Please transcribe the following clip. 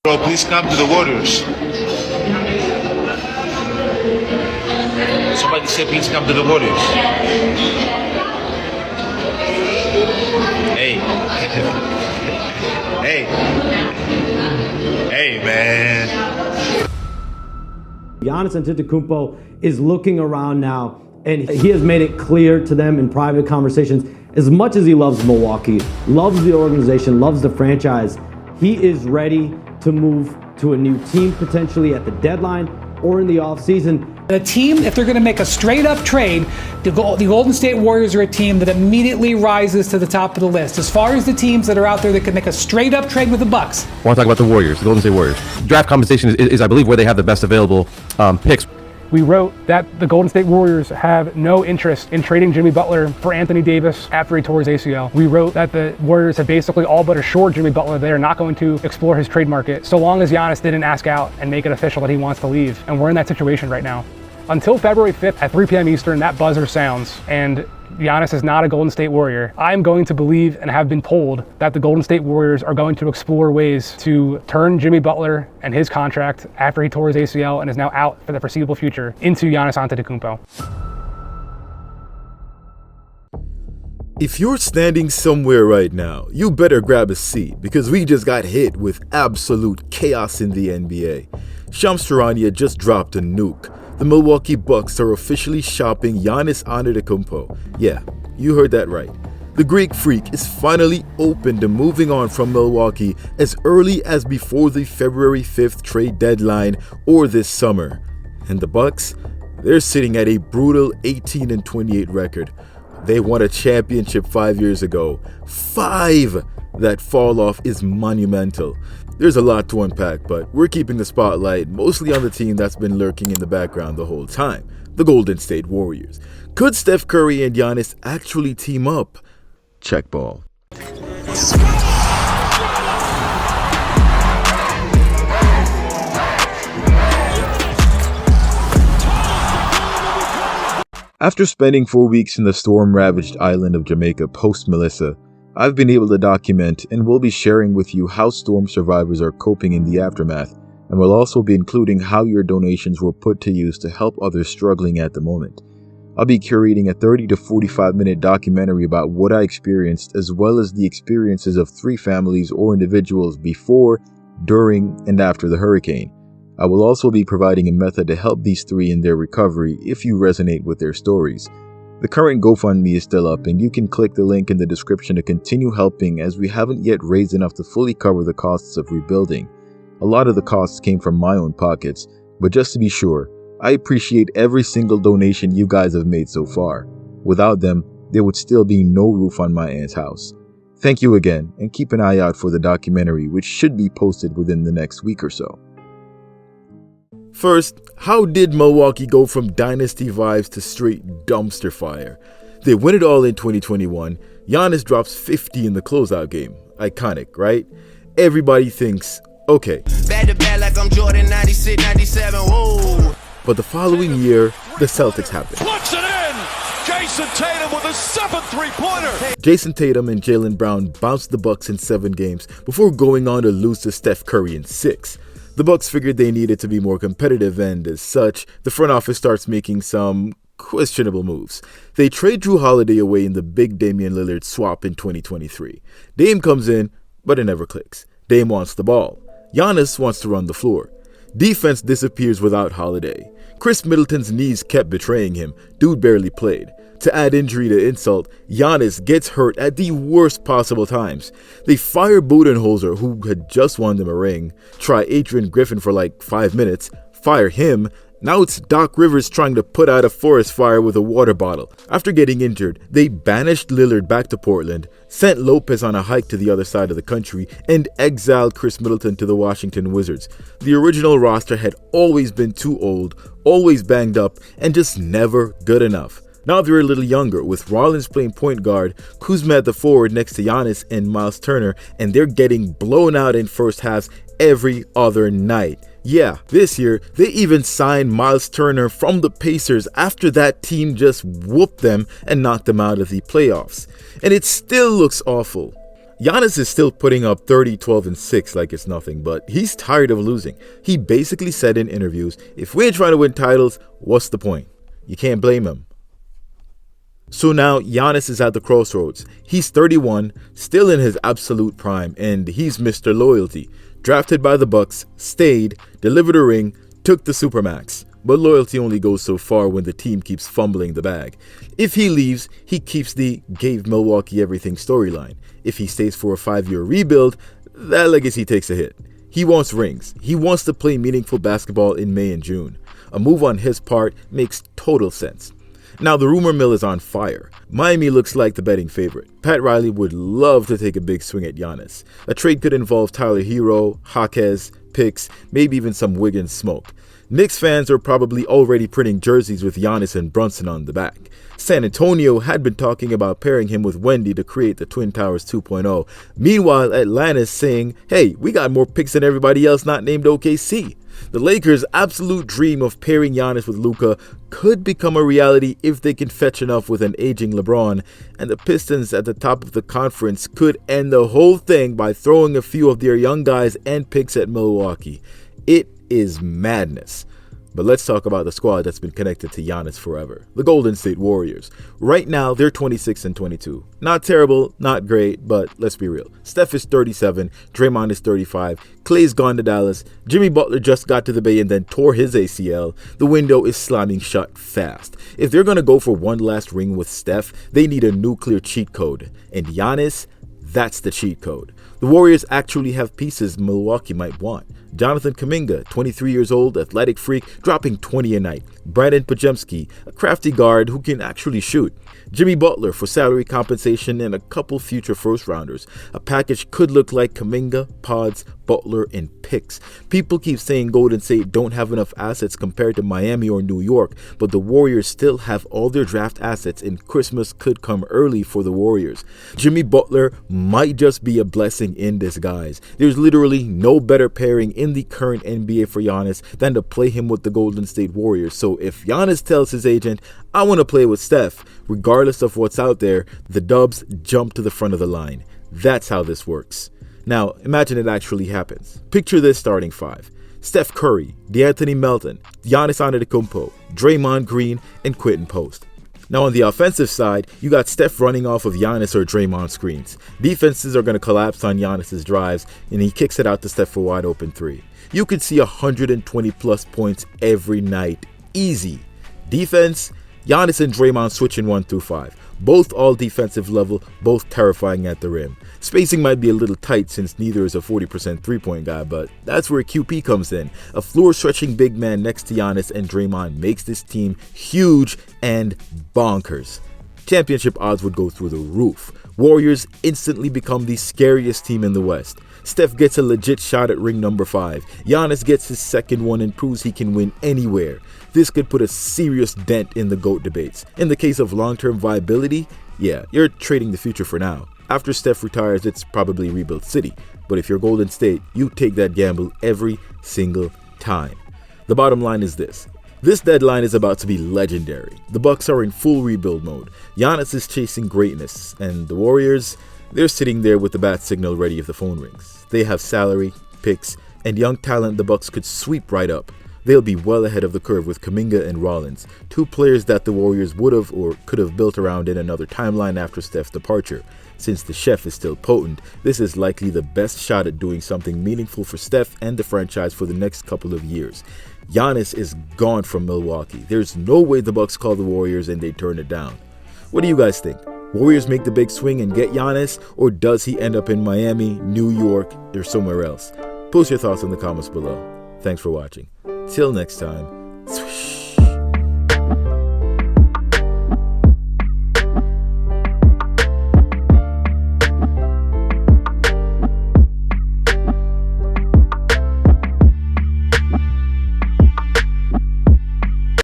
Bro, please come to the Warriors. Somebody say please come to the Warriors. Hey. Hey. Hey, man. Giannis Antetokounmpo is looking around now, and he has made it clear to them in private conversations, as much as he loves Milwaukee, loves the organization, loves the franchise, he is ready to move to a new team potentially at the deadline or in the offseason. The team, if they're going to make a straight-up trade, the Golden State Warriors are a team that immediately rises to the top of the list. As far as the teams that are out there that could make a straight-up trade with the Bucks. I want to talk about the Warriors, the Golden State Warriors. Draft compensation is I believe, where they have the best available picks. We wrote that the Golden State Warriors have no interest in trading Jimmy Butler for Anthony Davis after he tore his ACL. We wrote that the Warriors have basically all but assured Jimmy Butler they are not going to explore his trade market so long as Giannis didn't ask out and make it official that he wants to leave. And we're in that situation right now. Until February 5th at 3 p.m. Eastern, that buzzer sounds, and Giannis is not a Golden State Warrior. I'm going to believe and have been told that the Golden State Warriors are going to explore ways to turn Jimmy Butler and his contract after he tore his ACL and is now out for the foreseeable future into Giannis Antetokounmpo. If you're standing somewhere right now, you better grab a seat because we just got hit with absolute chaos in the NBA. Shams Charania just dropped a nuke. The Milwaukee Bucks are officially shopping Giannis Antetokounmpo. Yeah, you heard that right. The Greek Freak is finally open to moving on from Milwaukee as early as before the February 5th trade deadline or this summer. And the Bucks? They're sitting at a brutal 18-28 record. They won a championship 5 years ago. 5! That fall off is monumental. There's a lot to unpack, but we're keeping the spotlight mostly on the team that's been lurking in the background the whole time, the Golden State Warriors. Could Steph Curry and Giannis actually team up? Check ball. After spending 4 weeks in the storm-ravaged island of Jamaica post-Melissa, I've been able to document and will be sharing with you how storm survivors are coping in the aftermath, and will also be including how your donations were put to use to help others struggling at the moment. I'll be curating a 30 to 45 minute documentary about what I experienced, as well as the experiences of 3 families or individuals before, during, and after the hurricane. I will also be providing a method to help these 3 in their recovery if you resonate with their stories. The current GoFundMe is still up, and you can click the link in the description to continue helping, as we haven't yet raised enough to fully cover the costs of rebuilding. A lot of the costs came from my own pockets, but just to be sure, I appreciate every single donation you guys have made so far. Without them, there would still be no roof on my aunt's house. Thank you again, and keep an eye out for the documentary, which should be posted within the next week or so. First, how did Milwaukee go from dynasty vibes to straight dumpster fire? They win it all in 2021. Giannis drops 50 in the closeout game. Iconic, right? Everybody thinks, okay. Bad to bad like I'm Jordan 96, 97, whoa. But the following year, the Celtics happened. Puts it in! Jason Tatum with a 7th three-pointer! Jason Tatum and Jaylen Brown bounced the Bucks in 7 games before going on to lose to Steph Curry in 6. The Bucks figured they needed to be more competitive, and as such, the front office starts making some questionable moves. They trade Drew Holiday away in the big Damian Lillard swap in 2023. Dame comes in, but it never clicks. Dame wants the ball. Giannis wants to run the floor. Defense disappears without Holiday. Chris Middleton's knees kept betraying him. Dude barely played. To add injury to insult, Giannis gets hurt at the worst possible times. They fire Budenholzer, who had just won them a ring, try Adrian Griffin for like 5 minutes, fire him. Now it's Doc Rivers trying to put out a forest fire with a water bottle. After getting injured, they banished Lillard back to Portland, sent Lopez on a hike to the other side of the country, and exiled Chris Middleton to the Washington Wizards. The original roster had always been too old, always banged up, and just never good enough. Now they're a little younger, with Rollins playing point guard, Kuzma at the forward next to Giannis and Miles Turner, and they're getting blown out in first halves every other night. Yeah, this year, they even signed Miles Turner from the Pacers after that team just whooped them and knocked them out of the playoffs. And it still looks awful. Giannis is still putting up 30, 12, and 6 like it's nothing, but he's tired of losing. He basically said in interviews, if we ain't trying to win titles, what's the point? You can't blame him. So now Giannis is at the crossroads. He's 31, still in his absolute prime, and he's Mr. Loyalty. Drafted by the Bucks, stayed, delivered a ring, took the Supermax. But loyalty only goes so far when the team keeps fumbling the bag. If he leaves, he keeps the gave Milwaukee everything storyline. If he stays for a 5-year rebuild, that legacy takes a hit. He wants rings. He wants to play meaningful basketball in May and June. A move on his part makes total sense. Now the rumor mill is on fire. Miami looks like the betting favorite. Pat Riley would love to take a big swing at Giannis. A trade could involve Tyler Hero, Jaquez, picks, maybe even some Wiggins smoke. Knicks fans are probably already printing jerseys with Giannis and Brunson on the back. San Antonio had been talking about pairing him with Wendy to create the Twin Towers 2.0. Meanwhile, Atlanta's saying, hey, we got more picks than everybody else not named OKC. The Lakers' absolute dream of pairing Giannis with Luka could become a reality if they can fetch enough with an aging LeBron, and the Pistons at the top of the conference could end the whole thing by throwing a few of their young guys and picks at Milwaukee. It is madness. But let's talk about the squad that's been connected to Giannis forever. The Golden State Warriors. Right now, they're 26 and 22. Not terrible, not great, but let's be real. Steph is 37, Draymond is 35, Klay's gone to Dallas, Jimmy Butler just got to the Bay and then tore his ACL. The window is slamming shut fast. If they're going to go for one last ring with Steph, they need a nuclear cheat code. And Giannis, that's the cheat code. The Warriors actually have pieces Milwaukee might want. Jonathan Kuminga, 23 years old, athletic freak, dropping 20 a night. Brandon Pajemski, a crafty guard who can actually shoot. Jimmy Butler for salary compensation and a couple future first-rounders. A package could look like Kuminga, Pods, Butler, and picks. People keep saying Golden State don't have enough assets compared to Miami or New York, but the Warriors still have all their draft assets and Christmas could come early for the Warriors. Jimmy Butler might just be a blessing in disguise. There's literally no better pairing in the current NBA for Giannis than to play him with the Golden State Warriors. So if Giannis tells his agent, I want to play with Steph, regardless of what's out there, the Dubs jump to the front of the line. That's how this works. Now, imagine it actually happens. Picture this starting five. Steph Curry, DeAnthony Melton, Giannis Antetokounmpo, Draymond Green, and Quentin Post. Now on the offensive side, you got Steph running off of Giannis or Draymond screens. Defenses are going to collapse on Giannis's drives, and he kicks it out to Steph for wide open three. You could see 120 plus points every night. Easy. Defense, Giannis and Draymond switching 1 through 5. Both all defensive level, both terrifying at the rim. Spacing might be a little tight since neither is a 40% three-point guy, but that's where QP comes in. A floor-stretching big man next to Giannis and Draymond makes this team huge and bonkers. Championship odds would go through the roof. Warriors instantly become the scariest team in the West. Steph gets a legit shot at ring number 5. Giannis gets his second one and proves he can win anywhere. This could put a serious dent in the GOAT debates. In the case of long-term viability, yeah, you're trading the future for now. After Steph retires, it's probably rebuild city. But if you're Golden State, you take that gamble every single time. The bottom line is this. This deadline is about to be legendary. The Bucks are in full rebuild mode. Giannis is chasing greatness, and the Warriors, they're sitting there with the bat signal ready if the phone rings. They have salary, picks, and young talent the Bucks could sweep right up. They'll be well ahead of the curve with Kuminga and Rollins, two players that the Warriors would have or could have built around in another timeline after Steph's departure. Since the chef is still potent, this is likely the best shot at doing something meaningful for Steph and the franchise for the next couple of years. Giannis is gone from Milwaukee. There's no way the Bucks call the Warriors and they turn it down. What do you guys think? Warriors make the big swing and get Giannis, or does he end up in Miami, New York, or somewhere else? Post your thoughts in the comments below. Thanks for watching. Till next time.